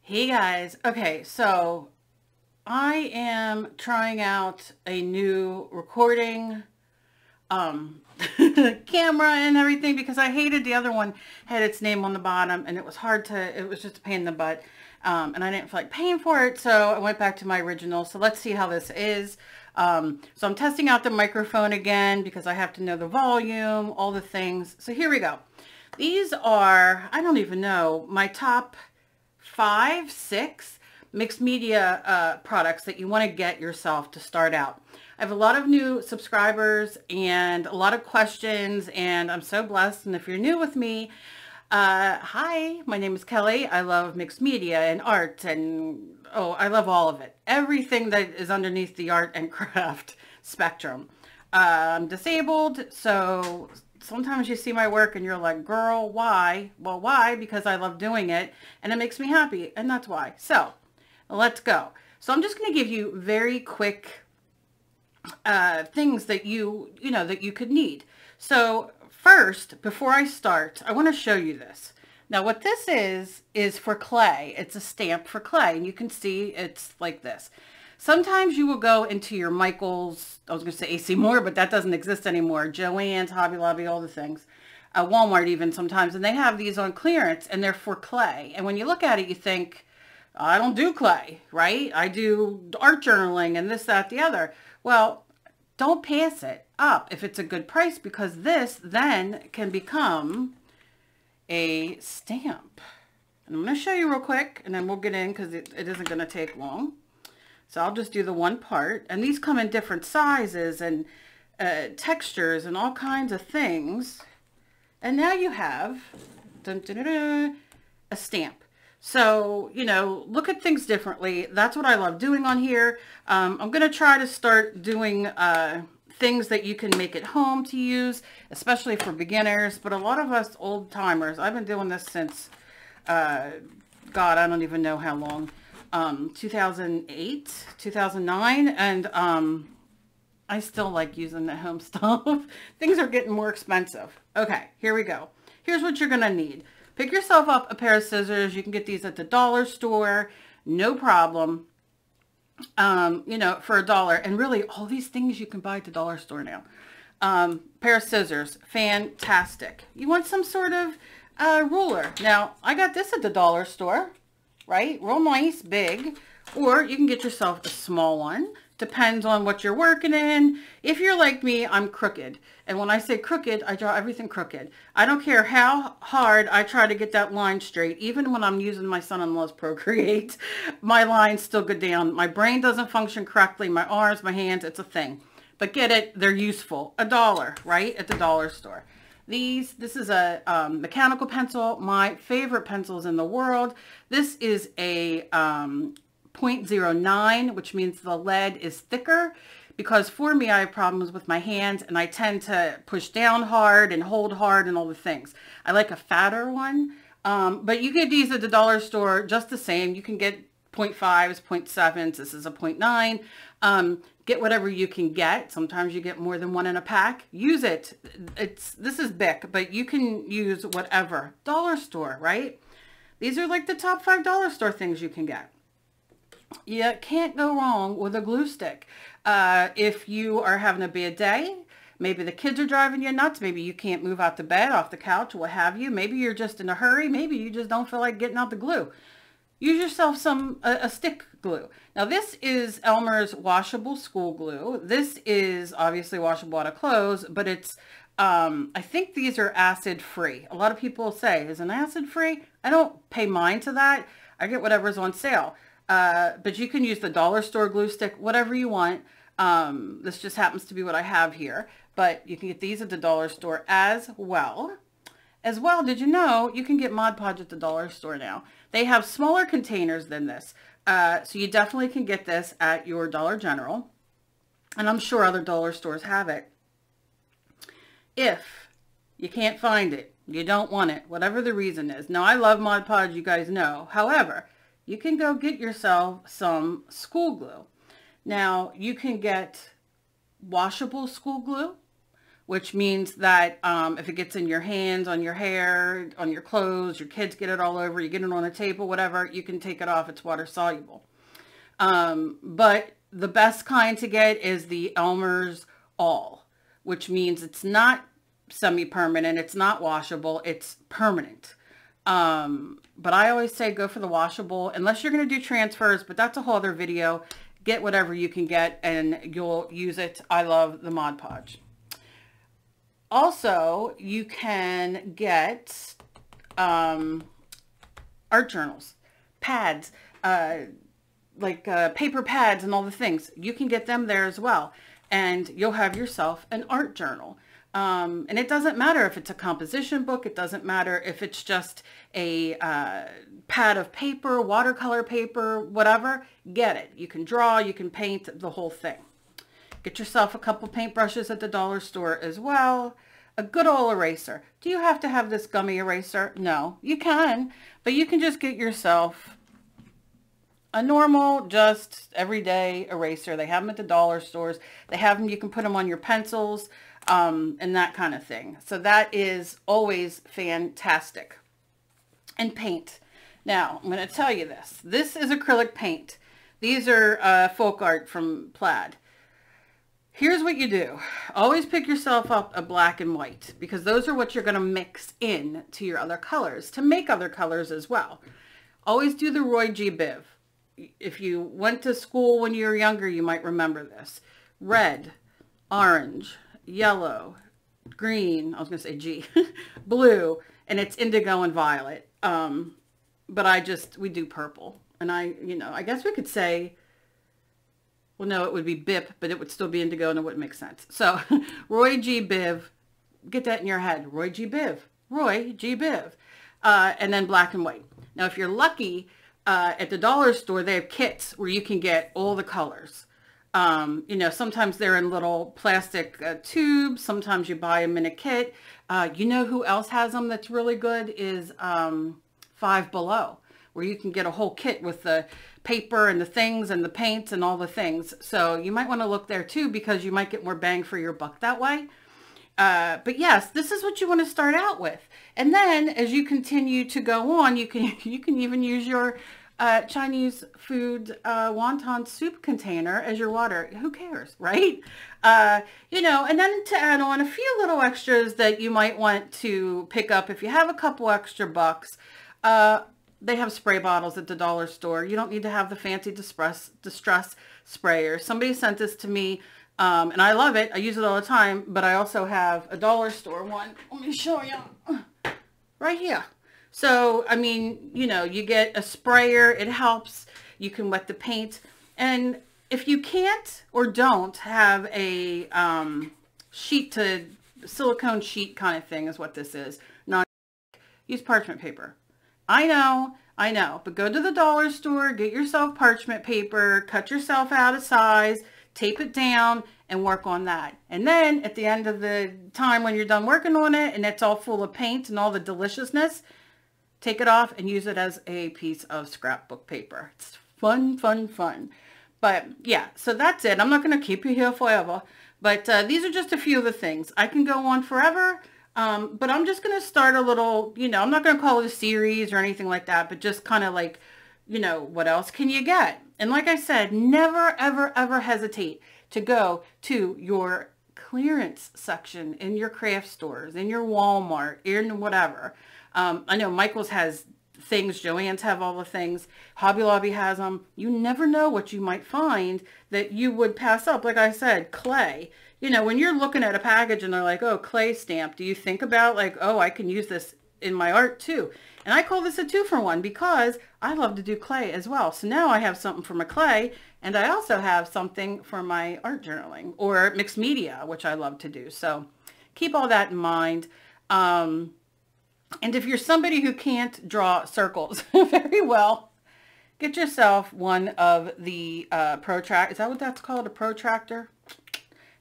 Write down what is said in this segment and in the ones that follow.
Hey guys, okay, so I am trying out a new recording camera and everything because I hated the other one had its name on the bottom and it was it was just a pain in the butt, and I didn't feel like paying for it, so I went back to my original. So let's see how this is. So I'm testing out the microphone again because I have to know the volume, all the things. So here we go. These are, I don't even know, my top 5, 6 mixed media products that you want to get yourself to start out. I have a lot of new subscribers and a lot of questions, and I'm so blessed. And if you're new with me, hi, my name is Kelly. I love mixed media and art, and I love all of it. Everything that is underneath the art and craft spectrum. I'm disabled, so sometimes you see my work and you're like, girl, why? Well, why? Because I love doing it and it makes me happy, and that's why. So let's go. So I'm just going to give you very quick things that that you could need. So first, before I start, I want to show you this. Now what this is for clay. It's a stamp for clay, and you can see it's like this. Sometimes you will go into your Michael's, I was going to say AC Moore, but that doesn't exist anymore. Joann's, Hobby Lobby, all the things. Walmart even sometimes, and they have these on clearance, and they're for clay. And when you look at it, you think, I don't do clay, right? I do art journaling and this, that, the other. Well, don't pass it up if it's a good price, because this then can become a stamp. And I'm going to show you real quick, and then we'll get in because it isn't going to take long. So I'll just do the one part, and these come in different sizes and textures and all kinds of things. And now you have a stamp. So, look at things differently. That's what I love doing on here. I'm going to try to start doing things that you can make at home to use, especially for beginners. But a lot of us old timers, I've been doing this since, God, I don't even know how long. 2008, 2009, and I still like using the home stuff. Things are getting more expensive. Okay, here we go. Here's what you're gonna need. Pick yourself up a pair of scissors. You can get these at the dollar store, no problem. For $1. And really, all these things you can buy at the dollar store now. Pair of scissors, fantastic. You want some sort of ruler. Now, I got this at the dollar store. Right? Real nice, big. Or you can get yourself a small one. Depends on what you're working in. If you're like me, I'm crooked. And when I say crooked, I draw everything crooked. I don't care how hard I try to get that line straight. Even when I'm using my son-in-law's Procreate, my lines still go down. My brain doesn't function correctly. My arms, my hands, it's a thing. But get it, they're useful. $1, right? At the dollar store. This is a mechanical pencil, my favorite pencils in the world. This is a 0.09, which means the lead is thicker, because for me, I have problems with my hands and I tend to push down hard and hold hard and all the things. I like a fatter one, but you get these at the dollar store just the same. You can get 0.5s, 0.7s. This is a 0.9. Get whatever you can get. Sometimes you get more than one in a pack. Use it. This is Bic, but you can use whatever. Dollar store, right? These are like the top 5 dollar store things you can get. You can't go wrong with a glue stick. If you are having a bad day, maybe the kids are driving you nuts. Maybe you can't move out the bed, off the couch, what have you. Maybe you're just in a hurry. Maybe you just don't feel like getting out the glue. Use yourself a stick glue. Now this is Elmer's washable school glue. This is obviously washable out of clothes, but it's, I think these are acid free. A lot of people say, is an acid free? I don't pay mine to that. I get whatever's on sale. But you can use the dollar store glue stick, whatever you want. This just happens to be what I have here, but you can get these at the dollar store as well. Did you know you can get Mod Podge at the dollar store now? They have smaller containers than this. So you definitely can get this at your Dollar General. And I'm sure other dollar stores have it. If you can't find it, you don't want it, whatever the reason is. Now, I love Mod Podge, you guys know. However, you can go get yourself some school glue. Now, you can get washable school glue, which means that if it gets in your hands, on your hair, on your clothes, your kids get it all over, you get it on a table, whatever, you can take it off. It's water soluble. But the best kind to get is the Elmer's All, which means it's not semi-permanent, it's not washable, it's permanent. But I always say go for the washable, unless you're going to do transfers, but that's a whole other video. Get whatever you can get and you'll use it. I love the Mod Podge. Also, you can get art journals, pads, paper pads and all the things. You can get them there as well. And you'll have yourself an art journal. And it doesn't matter if it's a composition book. It doesn't matter if it's just a pad of paper, watercolor paper, whatever. Get it. You can draw, you can paint, the whole thing. Get yourself a couple paintbrushes at the dollar store as well. A good old eraser. Do you have to have this gummy eraser? No, you can. But you can just get yourself a normal, just everyday eraser. They have them at the dollar stores. They have them, you can put them on your pencils, and that kind of thing. So that is always fantastic. And paint. Now, I'm going to tell you this. This is acrylic paint. These are folk art from Plaid. Here's what you do. Always pick yourself up a black and white, because those are what you're going to mix in to your other colors, to make other colors as well. Always do the Roy G. Biv. If you went to school when you were younger, you might remember this. Red, orange, yellow, green, I was going to say G, blue, and it's indigo and violet. But we do purple. And I guess we could say, well, no, it would be BIP, but it would still be indigo and it wouldn't make sense. So Roy G. Biv, get that in your head. Roy G. Biv, Roy G. Biv, and then black and white. Now, if you're lucky, at the dollar store, they have kits where you can get all the colors. Sometimes they're in little plastic tubes. Sometimes you buy them in a kit. You know who else has them that's really good is Five Below, where you can get a whole kit with the paper and the things and the paints and all the things. So you might want to look there too, because you might get more bang for your buck that way. But yes, this is what you want to start out with. And then as you continue to go on, you can even use your Chinese food wonton soup container as your water. Who cares, right? And then to add on a few little extras that you might want to pick up if you have a couple extra bucks. They have spray bottles at the dollar store. You don't need to have the fancy distress sprayer. Somebody sent this to me. And I love it. I use it all the time, but I also have a dollar store one. Let me show you right here. So, I mean, you get a sprayer. It helps. You can wet the paint. And if you can't or don't have a silicone sheet kind of thing is what this is. Use parchment paper. I know, but go to the dollar store, get yourself parchment paper, cut yourself out a size, tape it down, and work on that. And then at the end of the time when you're done working on it and it's all full of paint and all the deliciousness, take it off and use it as a piece of scrapbook paper. It's fun, fun, fun. But yeah, so that's it. I'm not going to keep you here forever, but these are just a few of the things. I can go on forever. But I'm just going to start a little, I'm not going to call it a series or anything like that, but just kind of like, what else can you get? And like I said, never, ever, ever hesitate to go to your clearance section in your craft stores, in your Walmart, in whatever. I know Michael's has things, Joann's have all the things, Hobby Lobby has them. You never know what you might find that you would pass up. Like I said, clay. When you're looking at a package and they're like, oh, clay stamp, do you think about like, oh, I can use this in my art too? And I call this a 2-for-1 because I love to do clay as well. So now I have something for my clay and I also have something for my art journaling or mixed media, which I love to do. So keep all that in mind. And if you're somebody who can't draw circles very well, get yourself one of the Protractor. Is that what that's called? A Protractor?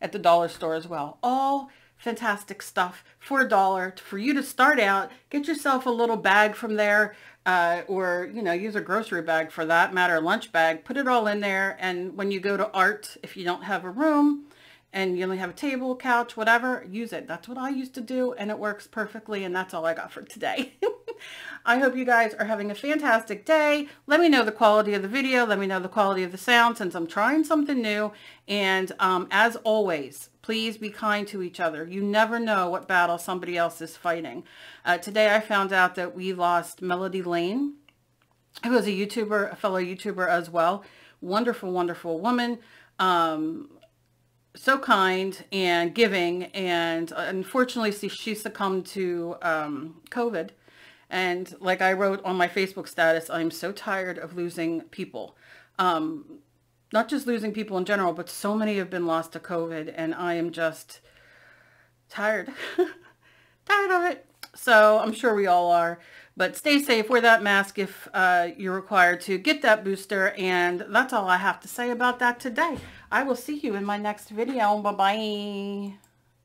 At the dollar store as well. All fantastic stuff for $1 for you to start out. Get yourself a little bag from there, or use a grocery bag for that matter, lunch bag. Put it all in there, and when you go to art, if you don't have a room, and you only have a table, couch, whatever, use it. That's what I used to do, and it works perfectly, and that's all I got for today. I hope you guys are having a fantastic day. Let me know the quality of the video. Let me know the quality of the sound, since I'm trying something new. And as always, please be kind to each other. You never know what battle somebody else is fighting. Today I found out that we lost Melody Lane, who was a YouTuber, a fellow YouTuber as well. Wonderful, wonderful woman. So kind and giving, and unfortunately she succumbed to COVID. And like I wrote on my Facebook status, I'm so tired of losing people. Not just losing people in general, but so many have been lost to COVID, and I am just tired. Tired of it. So I'm sure we all are. But stay safe, wear that mask if you're required to, get that booster, and that's all I have to say about that today. I will see you in my next video. Bye-bye.